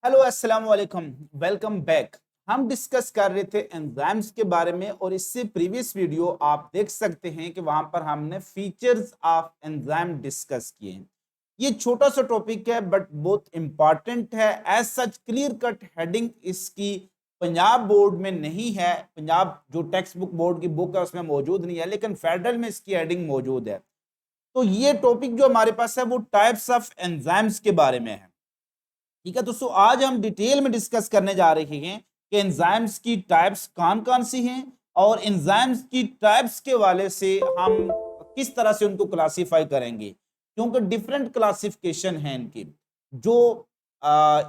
Hello अस्सलाम वालेकुम, welcome back. हम डिस्कस कर रहे थे एंजाइम्स के बारे में और इससे प्रीवियस वीडियो आप देख सकते हैं कि वहां पर हमने फीचर्स ऑफ एंजाइम डिस्कस किए। ये छोटा सा टॉपिक है बट बहुत इंपॉर्टेंट है। As such clear cut heading इसकी पंजाब बोर्ड में नहीं है, पंजाब जो टेक्स्ट बुक बोर्ड की बुक है उसमें मौजूद नहीं है, लेकिन फेडरल में इसकी हेडिंग मौजूद है। तो ये टॉपिक जो हमारे पास है वो टाइप्स ऑफ एंजाइम्स के बारे में है। ठीक है दोस्तों, आज हम डिटेल में डिस्कस करने जा रहे हैं कि एंजाइम्स की टाइप्स कौन कौन सी हैं और एंजाइम्स की टाइप्स के वाले से हम किस तरह से उनको क्लासिफाई करेंगे, क्योंकि डिफरेंट क्लासिफिकेशन है इनकी। जो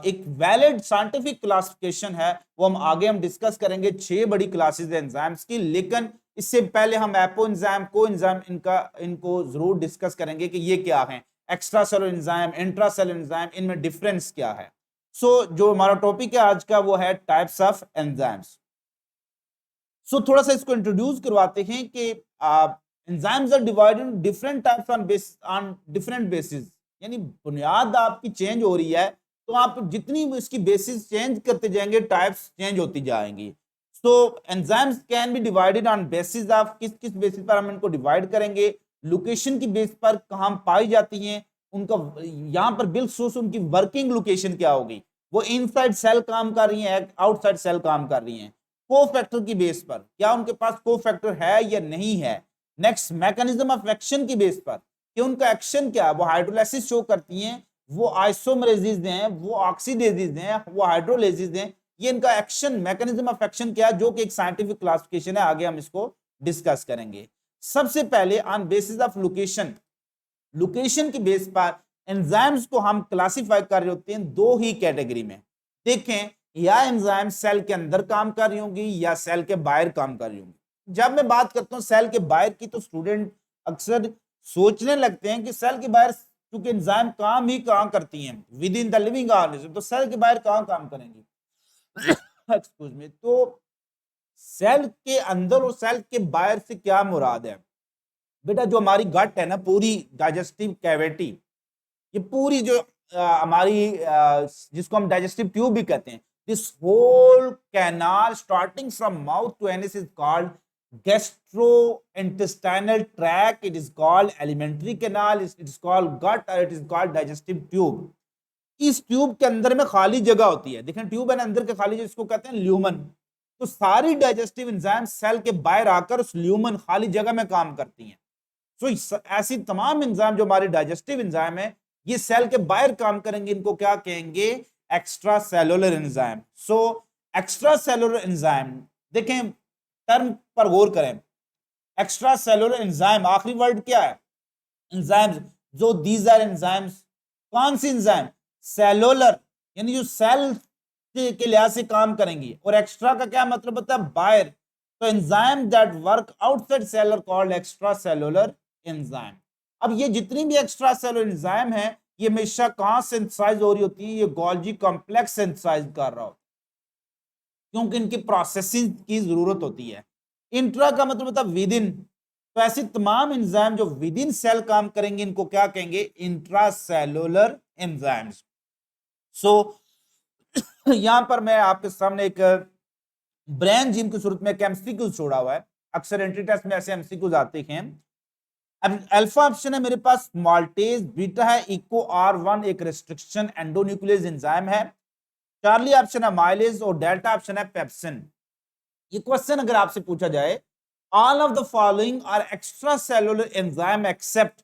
एक वैलिड साइंटिफिक क्लासिफिकेशन है वो हम डिस्कस करेंगे। 6 बड़ी क्लासेस है एंजाइम्स की, लेकिन इससे पहले हम एपो एंजाइम, को एंजाइम इनको जरूर डिस्कस करेंगे कि ये क्या है। Extra cellular enzyme, intra cellular enzyme, इनमें डिफरेंस क्या है। जो हमारा टॉपिक है आज का वो है टाइप्स ऑफ एंजाइम्स। थोड़ा सा इसको इंट्रोड्यूस करवाते हैं कि enzymes are divided different types on different basis. यानी बुनियाद आपकी चेंज हो रही है तो आप जितनी इसकी बेसिस चेंज करते जाएंगे टाइप्स चेंज होती जाएंगी। So enzymes can be divided on basis of, किस किस बेसिस पर हम इनको डिवाइड करेंगे। लोकेशन की बेस पर कहां पाई जाती हैं, उनका यहां पर बिल्कुल उनकी वर्किंग लोकेशन क्या होगी, वो इनसाइड सेल काम कर रही है, आउटसाइड सेल काम कर रही है। को फैक्टर की बेस पर क्या उनके पास को फैक्टर है या नहीं है। नेक्स्ट, मैकेनिज्म ऑफ एक्शन की बेस पर कि उनका एक्शन क्या है, वो हाइड्रोलाइसिस शो करती हैं, वो आइसोमरेसिस हैं, वो ऑक्सीडेसिस हैं, वो हाइड्रोलाइसिस हैं। ये इनका एक्शन, मैकेनिज्म ऑफ एक्शन क्या है, जो कि एक साइंटिफिक क्लासिफिकेशन है। आगे हम इसको डिस्कस करेंगे। सबसे पहले on basis of location, location की बेस पर एंजाइम्स को हम क्लासिफाई कर रहे होते हैं दो ही कैटेगरी में। देखें, या एंजाइम सेल के अंदर काम कर रही होंगी या सेल के बाहर काम कर रही होंगी। जब मैं बात करता हूं सेल के बाहर की तो स्टूडेंट अक्सर सोचने लगते हैं कि सेल के बाहर क्योंकि एंजाइम काम ही कहां करती हैं with in the living organism, तो सेल के बाहर कहां काम करेंगी। Excuse me. तो सेल के अंदर और सेल के बाहर से क्या मुराद है बेटा? जो हमारी गट है ना, पूरी डाइजेस्टिव कैविटी, ये पूरी जो हमारी जिसको हम डाइजेस्टिव ट्यूब भी कहते हैं, this whole canal starting from mouth to anus is called gastrointestinal tract, it is called alimentary canal, it is called gut और it is called digestive tube। इस ट्यूब के अंदर में खाली जगह होती है, देखें ट्यूब है ना अंदर के खाली, जो इसको कहते हैं ल्यूमन। तो सारी डाइजेस्टिव एंजाइम सेल के बाहर आकर उस ल्यूमन खाली जगह में काम करती हैं। सो ऐसी तमाम एंजाइम जो हमारी डाइजेस्टिव एंजाइम है ये सेल के बाहर काम करेंगे, इनको क्या कहेंगे? Extra cellular enzyme. So extra cellular enzyme, देखें टर्म पर गौर करें। एक्स्ट्रा सेलुलर एंजाइम, आखिरी वर्ड क्या है? एंजाइम्स। जो दीज आर एंजाइम्स, कौन सी एंजाइम? सेलुलर, यानी जो सेल के लिहाज से काम करेंगी। और एक्स्ट्रा का क्या मतलब होता है? बाहर। तो enzyme that work outside cell are called extra cellular enzyme. अब ये जितनी भी एक्स्ट्रा सेलुलर एंजाइम है ये हमेशा कहां सिंथेसाइज हो रही होती है? ये गोल्जी कॉम्प्लेक्स सिंथेसाइज कर रहा होता है, क्योंकि इनकी प्रोसेसिंग की जरूरत होती है। इंट्रा का मतलब होता है विद इन। तो ऐसी तमाम एंजाइम जो विद इन सेल काम करेंगे इनको क्या कहेंगे? Intra cellular enzymes. सो यहां पर मैं आपके सामने एक ब्रेन जिम की सूरत में एक एमसीक्यूज छोड़ा हुआ है। अक्सर एंट्री टेस्ट में ऐसे एमसीक्यूज आते हैं। अब अल्फा ऑप्शन है मेरे पास माल्टेज, बीटा है इको R1 एक रिस्ट्रिक्शन एंडोन्यूक्लियस एंजाइम है, चार्ली ऑप्शन है माइलेज और डेल्टा ऑप्शन है पेप्सिन। ये क्वेश्चन अगर आपसे पूछा जाए all of the following are extra cellular enzyme except,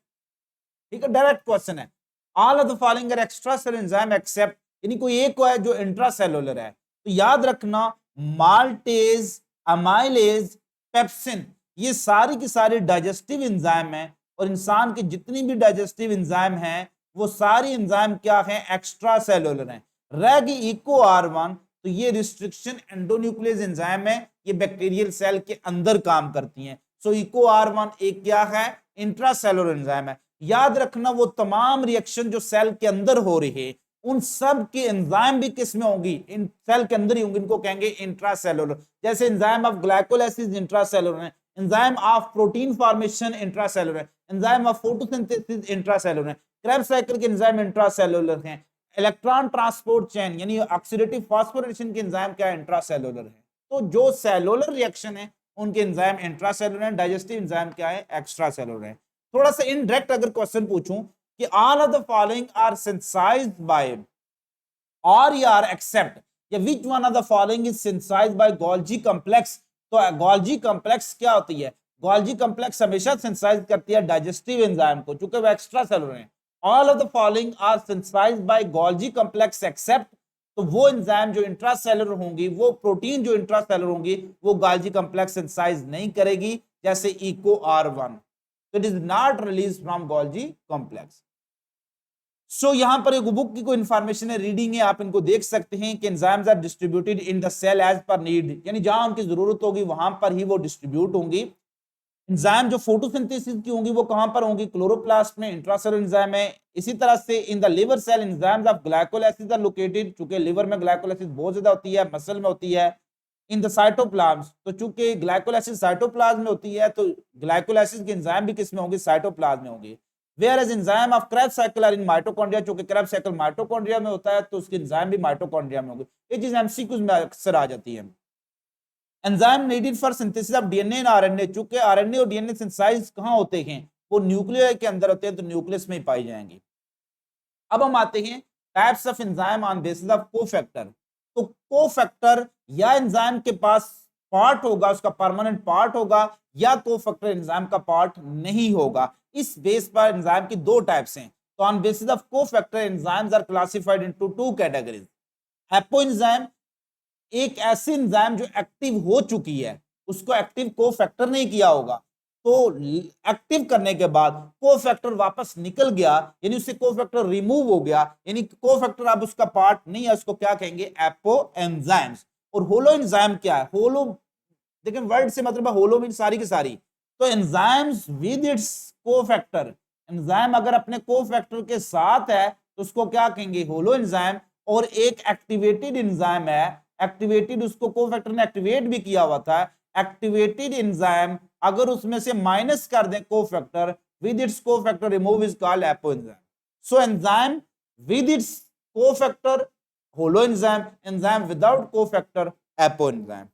ठीक है, डायरेक्ट क्वेश्चन है। All of the following are extra cellular enzyme except, यानी कोई एक है जो इंट्रा सेलुलर है। तो याद रखना माल्टेज, अमाइलेज, पेप्सिन, ये सारी की सारी डाइजेस्टिव एंजाइम है। और इंसान के जितनी भी डाइजेस्टिव एंजाइम हैं वो सारी एंजाइम क्या हैं? एक्स्ट्रा सेलुलर हैं। रह गई इको R1, तो ये रिस्ट्रिक्शन एंडोन्यूक्लियस एंजाइम है, ये बैक्टीरियल सेल के अंदर काम करती हैं। सो इको R1 एक क्या है? इंट्रा सेलुलर एंजाइम है। याद रखना वो तमाम रिएक्शन जो सेल के अंदर हो रही है उन सब की एंजाइम भी किस में होगी? इन सेल के अंदर ही होंगी, इनको कहेंगे इंट्रासेलुलर। जैसे एंजाइम ऑफ ग्लाइकोलाइसिस इंट्रासेलुलर है, enzyme of protein formation intracellular है, एंजाइम ऑफ फोटोसिंथेसिस इंट्रासेलुलर है, क्रेब्स साइकिल के एंजाइम इंट्रासेलुलर हैं, इलेक्ट्रॉन ट्रांसपोर्ट चेन यानी ऑक्सीडेटिव फास्फोरिलेशन के एंजाइम क्या है, इंट्रासेलुलर है। तो जो सेलुलर रिएक्शन है उनके एंजाइम इंट्रासेलुलर है, डाइजेस्टिव एंजाइम क्या है, एक्स्ट्रा सेलुलर है। थोड़ा सा इनडायरेक्ट अगर क्वेश्चन पूछूं कि all of the following are synthesised by और यार एक्सेप्ट या which one of the following is synthesised by Golgi complex. तो गोल्जी कॉम्प्लेक्स क्या होती है, गोल्जी कॉम्प्लेक्स हमेशा सिंथेसाइज करती है डाइजेस्टिव एंजाइम को, चूंकि वो एक्स्ट्रा सेलुलर है। All of the following are synthesised by Golgi complex except, तो वो एंजाइम जो इंट्रासेलुलर होंगी, वो प्रोटीन जो इंट्रासेलुलर होंगी, वो गोल्जी कॉम्प्लेक्स सिंथेसाइज नहीं करेगी, जैसे इको R1, तो it is not release from Golgi complex. So यहां पर एक बुक की कोई इंफॉर्मेशन है, रीडिंग है, आप इनको देख सकते हैं कि enzymes are distributed in the cell as per need, यानी जहां उनकी जरूरत होगी वहां पर ही वो डिस्ट्रीब्यूट होंगी। एंजाइम जो फोटोसिंथेसिस की होंगी वो कहां पर होंगी, क्लोरोप्लास्ट में, इंट्रासेलुलर एंजाइम है। इसी तरह से in the liver cell enzymes of glycolysis are located, चूंकि लिवर में ग्लाइकोलाइसिस बहुत ज्यादा होती है, मसल में होती है। इन द साइटोप्लाज्म, तो चूंकि ग्लाइकोलाइसिस साइटोप्लाज्म में होती है, तो ग्लाइकोलाइसिस के एंजाइम भी किस में होंगे, साइटोप्लाज्म में होंगे। Whereas enzyme of Krebs cycle are in mitochondria, चूंकि Krebs cycle माइटोकॉन्ड्रिया में होता है, तो उसके एंजाइम भी माइटोकॉन्ड्रिया में होंगे। ये चीज एमसीक्यूज में अक्सर आ जाती है। Enzyme needed for synthesis of DNA and RNA, चूंकि आरएनए और डीएनए सिंथेसाइज कहां होते हैं, वो न्यूक्लियस के अंदर होते हैं, तो न्यूक्लियस में ही पाई जाएंगी। अब हम आते हैं types of enzyme on basis of cofactor. तो कोफैक्टर या एंजाइम के पास पार्ट होगा, उसका परमानेंट पार्ट होगा, या कोफैक्टर एंजाइम का पार्ट नहीं होगा। इस बेस पर एंजाइम की दो टाइप्स हैं। तो on basis of cofactor enzymes are classified into two categories. Haplo enzyme, एक ऐसी एंजाइम जो एक्टिव हो चुकी है, उसको एक्टिव कोफैक्टर नहीं किया होगा, तो एक्टिव करने के बाद कोफैक्टर वापस निकल गया, यानी उससे कोफैक्टर रिमूव हो गया, यानी कोफैक्टर अब उसका पार्ट नहीं है, उसको क्या कहेंगे, एपो एंजाइम्स। और होलो एंजाइम क्या है, होलो देखिए वर्ड से मतलब है होलो मीन सारी की सारी। तो enzymes with its cofactor, enzyme अगर अपने कोफैक्टर के साथ है तो उसको क्या कहेंगे, होलो एंजाइम। और एक एक्टिवेटेड एंजाइम है, एक्टिवेटेड, उसको कोफैक्टर ने एक्टिवेट भी किया हुआ था, एक्टिवेटेड एंजाइम अगर उसमें से माइनस कर दें cofactor, with its cofactor remove is called apo enzyme. So enzyme with its cofactor holo enzyme, enzyme without cofactor apo enzyme.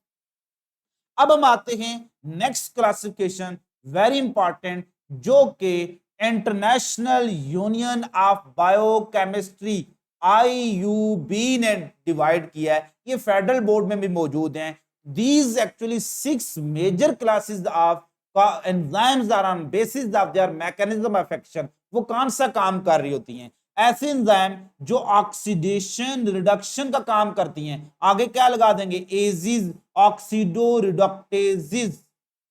अब हम आते हैं नेक्स्ट क्लासिफिकेशन, वेरी इंपॉर्टेंट, जो कि international union of biochemistry IUB ने divide किया है। ये फेडरल बोर्ड में भी मौजूद हैं। These actually 6 major classes of enzymes are on basis of their mechanism of action। वो कौन सा काम कर रही होती हैं, ऐसे एंजाइम जो ऑक्सीडेशन रिडक्शन का काम करती हैं। आगे क्या लगा देंगे, एजिज, ऑक्सीडो रिडक्टेजिज,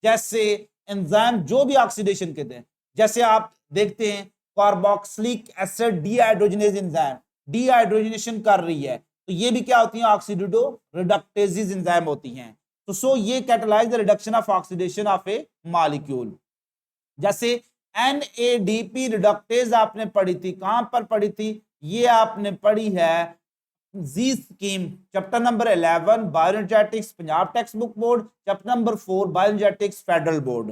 जैसे एंजाइम जो भी ऑक्सीडेशन के हैं, जैसे आप देखते हैं carboxylic acid dehydrogenase enzyme dehydrogenation कर रही है, तो ये भी क्या होती है, ऑक्सीडो रिडक्टेजिज एंजाइम होती हैं। तो सो ये catalyse the reduction of oxidation of A molecule. जैसे NADP रिडक्टेज आपने पढ़ी थी, कहां पर पढ़ी थी, ये आपने पढ़ी है जी scheme chapter number 11 bioenergetics Punjab text book board, chapter number 4 bioenergetics federal board.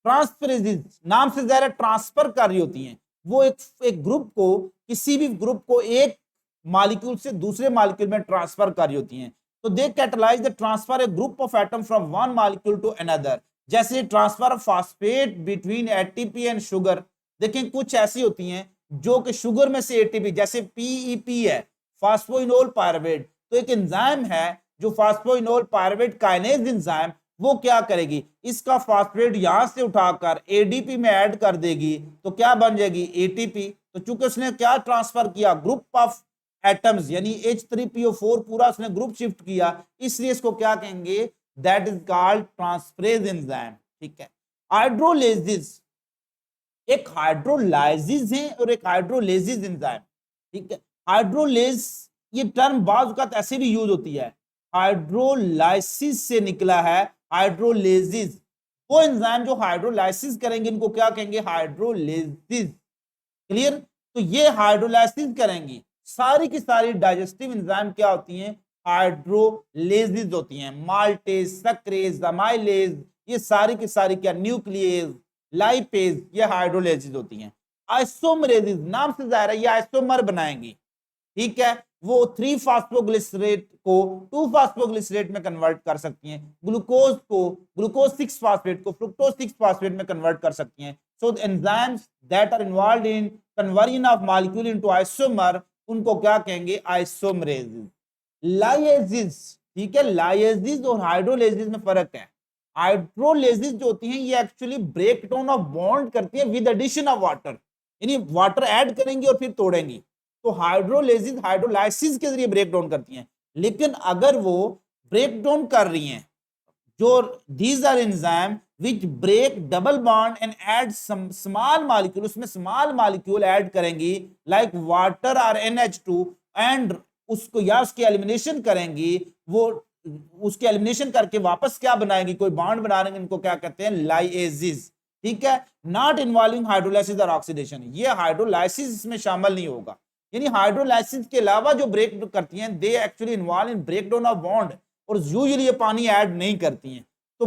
Transferases नाम से ज्यादा ट्रांसफर कर रही होती हैं, वो एक ग्रुप को, किसी भी ग्रुप को एक मॉलिक्यूल से दूसरे मॉलिक्यूल में ट्रांसफर कर रही होती हैं। तो they catalyse the transfer a group of atom from one molecule to another, जैसे transfer of phosphate between ATP and sugar. देखें कुछ ऐसी होती हैं जो कि शुगर में से ATP, जैसे PEP है, फास्फोइनोल पायरुवेट, तो एक एंजाइम है जो फास्फोइनोल पायरुवेट काइनेज एंजाइम, वो क्या करेगी, इसका फास्फेट यहां से उठाकर ADP में ऐड कर देगी, तो क्या बन जाएगी, ATP। तो चूंकि उसने क्या ट्रांसफर किया, ग्रुप ऑफ एटम्स, यानी H3PO4 पूरा उसने ग्रुप शिफ्ट किया, इसलिए इसको क्या कहेंगे, that is called transferase enzyme. ठीक है। हाइड्रोलेसिस, एक हाइड्रोलाइसिस है और एक हाइड्रोलेसिस एंजाइम। ठीक है। हाइड्रोलेस ये टर्म बाज़ औक़ात ऐसे भी यूज होती है, हाइड्रोलाइसिस से निकला है हाइड्रोलेसिस। वो एंजाइम जो हाइड्रोलाइसिस करेंगे इनको क्या कहेंगे, हाइड्रोलेसिस। क्लियर। तो ये हाइड्रोलाइसिस करेंगी, सारी की सारी डाइजेस्टिव एंजाइम क्या होती हैं, हाइड्रोलेसिस होती हैं। माल्टेज, सक्रेज, अमाइलेज, ये सारी की सारी क्या, न्यूक्लियस, लाइपेज, ये हाइड्रोलेसिस होती हैं। आइसोमरेसिस नाम से जाहिर है ये आइसोमर बनाएंगी, ठीक है, वो 3 फास्फोग्लिसरेट को 2 फास्फोग्लिसरेट में कन्वर्ट कर सकती हैं, ग्लूकोज 6 फास्फेट को फ्रुक्टोज 6 फास्फेट में कन्वर्ट कर सकती हैं। So the enzymes that are involved in conversion of molecule into isomer, उनको क्या कहेंगे? आइसोमरेजेस। लाइएजेस, ठीक है, लाइएजेस और हाइड्रोलेजेस में फर्क है। हाइड्रोलेजेस जो होती हैं ये actually break down of bond करती है विद एडिशन ऑफ वाटर, यानी वाटर ऐड करेंगी और फिर तोड़ेंगी। तो हाइड्रोलेजिस हाइड्रोलाइसिस के जरिए ब्रेक डाउन करती हैं। लेकिन अगर वो ब्रेक डाउन कर रही हैं, जो these are enzyme which break double bond and add some small molecule, उसमें स्मॉल मॉलिक्यूल ऐड करेंगी लाइक वाटर और NH2 एंड उसको या उसकी एलिमिनेशन करेंगी, वो उसके एलिमिनेशन करके वापस क्या बनाएंगी? कोई बॉन्ड बना रहे हैं, इनको क्या कहते हैं? लाइएजिस। ठीक है, नॉट इन्वॉल्विंग हाइड्रोलाइसिस और ऑक्सीडेशन, ये हाइड्रोलाइसिस इसमें शामिल नहीं होगा। यानी हाइड्रोलाइसिस के अलावा जो ब्रेक करती हैं they actually involve in breakdown of bond, और यूजुअली ये पानी ऐड नहीं करती हैं। तो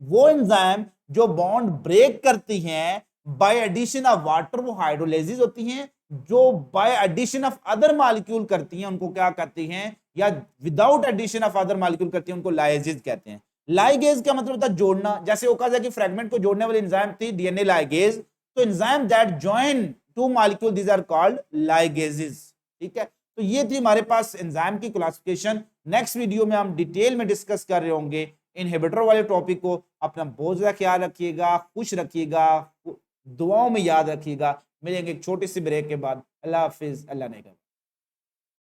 वो एंजाइम जो बॉन्ड ब्रेक करती हैं बाय एडिशन ऑफ वाटर, वो हाइड्रोलाइसिस होती हैं। जो by addition of other molecule करती हैं उनको क्या कहती हैं? या without addition of other molecule करती हैं, उनको लाइगेज कहते हैं। लाइगेज का मतलब होता है जोड़ना, जैसे ओकाज़की की फ्रेगमेंट को जोड़ने वाली एंजाइम थी डीएनए लाइगेज, तो enzyme that join two molecule these are called ligases. ठीक है, तो ये थी हमारे पास एंजाइम की क्लासिफिकेशन। नेक्स्ट वीडियो में हम डिटेल में डिस्कस कर रहे होंगे इनहिबिटर वाले टॉपिक को। अपना बहुत ज्यादा ख्याल रखिएगा, खुश रखिएगा, दुआओं में याद रखिएगा। मिलेंगे एक छोटी सी ब्रेक के बाद। अल्लाह हाफिज, अल्लाह ने